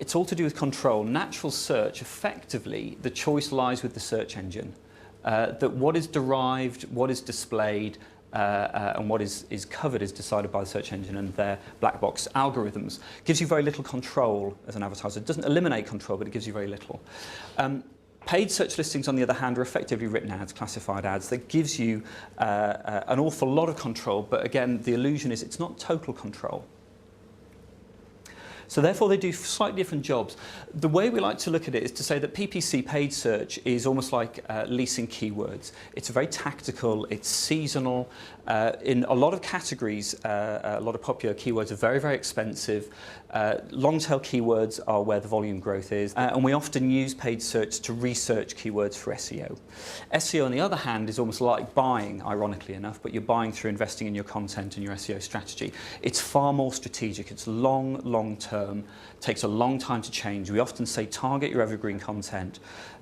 It's all to do with control. Natural search, effectively, the choice lies with the search engine. That what is derived, what is displayed, and what is covered is decided by the search engine and their black box algorithms. Gives you very little control as an advertiser. It doesn't eliminate control, but it gives you very little. Paid search listings, on the other hand, are effectively written ads, classified ads, that gives you an awful lot of control, but again, the illusion is it's not total control. So therefore they do slightly different jobs. The way we like to look at it is to say that PPC, paid search, is almost like leasing keywords. It's very tactical, it's seasonal. In a lot of categories, a lot of popular keywords are very, very expensive. Long tail keywords are where the volume growth is, and we often use paid search to research keywords for SEO. SEO, on the other hand, is almost like buying, ironically enough, but you're buying through investing in your content and your SEO strategy. It's far more strategic, it's long term. Takes a long time to change. We often say target your evergreen content.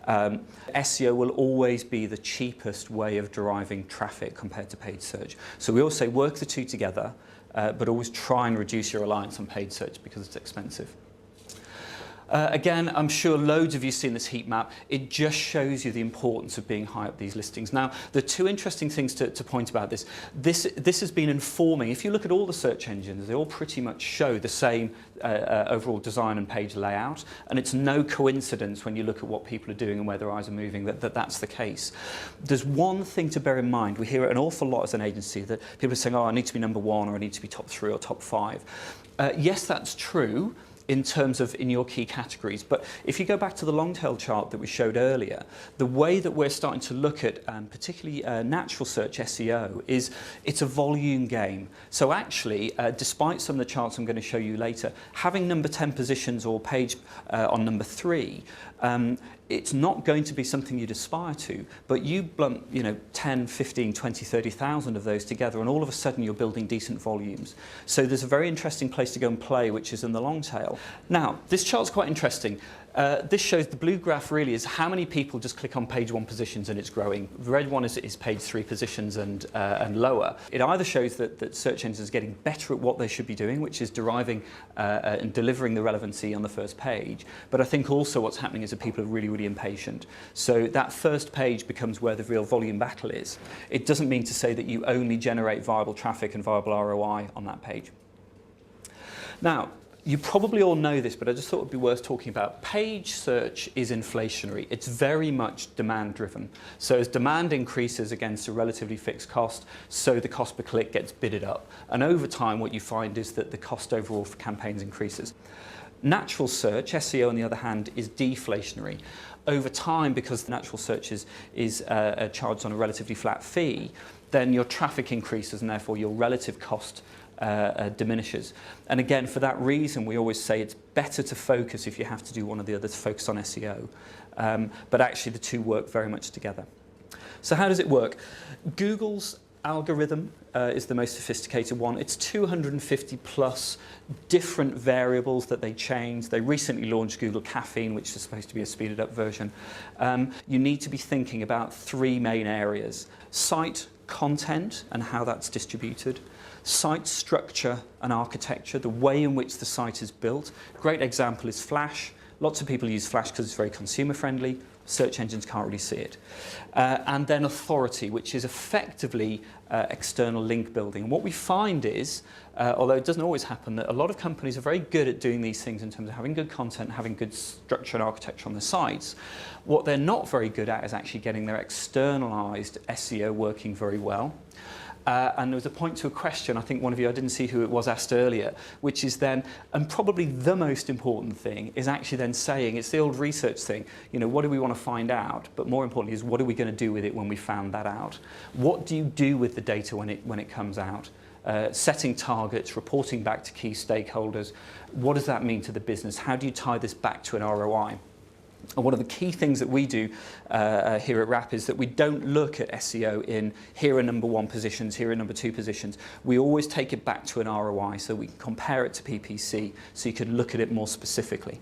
SEO will always be the cheapest way of deriving traffic compared to paid search. So we always say work the two together, but always try and reduce your reliance on paid search because it's expensive. Again, I'm sure loads of you have seen this heat map. It just shows you the importance of being high up these listings. Now, the two interesting things to point about this. This has been informing. If you look at all the search engines, they all pretty much show the same overall design and page layout. And it's no coincidence when you look at what people are doing and where their eyes are moving that's the case. There's one thing to bear in mind. We hear it an awful lot as an agency that people are saying, oh, I need to be number 1 or I need to be top 3 or top 5. Yes, that's true in terms of in your key categories. But if you go back to the long tail chart that we showed earlier, the way that we're starting to look at particularly natural search SEO is it's a volume game. So actually, despite some of the charts I'm going to show you later, having number 10 positions or page on number 3, it's not going to be something you'd aspire to, but you blunt 10, 15, 20, 30,000 of those together and all of a sudden you're building decent volumes. So there's a very interesting place to go and play, which is in the long tail. Now, this chart's quite interesting. This shows the blue graph really is how many people just click on page 1 positions and it's growing. The red one is page 3 positions and lower. It either shows that search engines are getting better at what they should be doing, which is deriving and delivering the relevancy on the first page. But I think also what's happening is that people are really impatient. So that first page becomes where the real volume battle is. It doesn't mean to say that you only generate viable traffic and viable ROI on that page. Now, you probably all know this, but I just thought it would be worth talking about. Page search is inflationary. It's very much demand driven. So as demand increases against a relatively fixed cost, so the cost per click gets bidded up. And over time, what you find is that the cost overall for campaigns increases. Natural search, SEO on the other hand, is deflationary. Over time, because the natural search is charged on a relatively flat fee, then your traffic increases and therefore your relative cost diminishes. And again, for that reason, we always say it's better to focus, if you have to do one or the other, to focus on SEO. But actually the two work very much together. So how does it work? Google's algorithm is the most sophisticated one. It's 250 plus different variables that they change. They recently launched Google Caffeine, which is supposed to be a speeded up version. You need to be thinking about 3 main areas: site content and how that's distributed, site structure and architecture, the way in which the site is built. Great example is Flash. Lots of people use Flash because it's very consumer friendly. Search engines can't really see it. And then authority, which is effectively external link building. And what we find is, although it doesn't always happen, that a lot of companies are very good at doing these things in terms of having good content, having good structure and architecture on their sites. What they're not very good at is actually getting their externalized SEO working very well. And there was a point to a question, I think one of you, I didn't see who it was, asked earlier, which is then, and probably the most important thing, is actually then saying, it's the old research thing, what do we want to find out? But more importantly is, what are we going to do with it when we found that out? What do you do with the data when it comes out? Setting targets, reporting back to key stakeholders. What does that mean to the business? How do you tie this back to an ROI? And one of the key things that we do here at RAP is that we don't look at SEO in here are number 1 positions, here are number 2 positions. We always take it back to an ROI so we can compare it to PPC so you can look at it more specifically.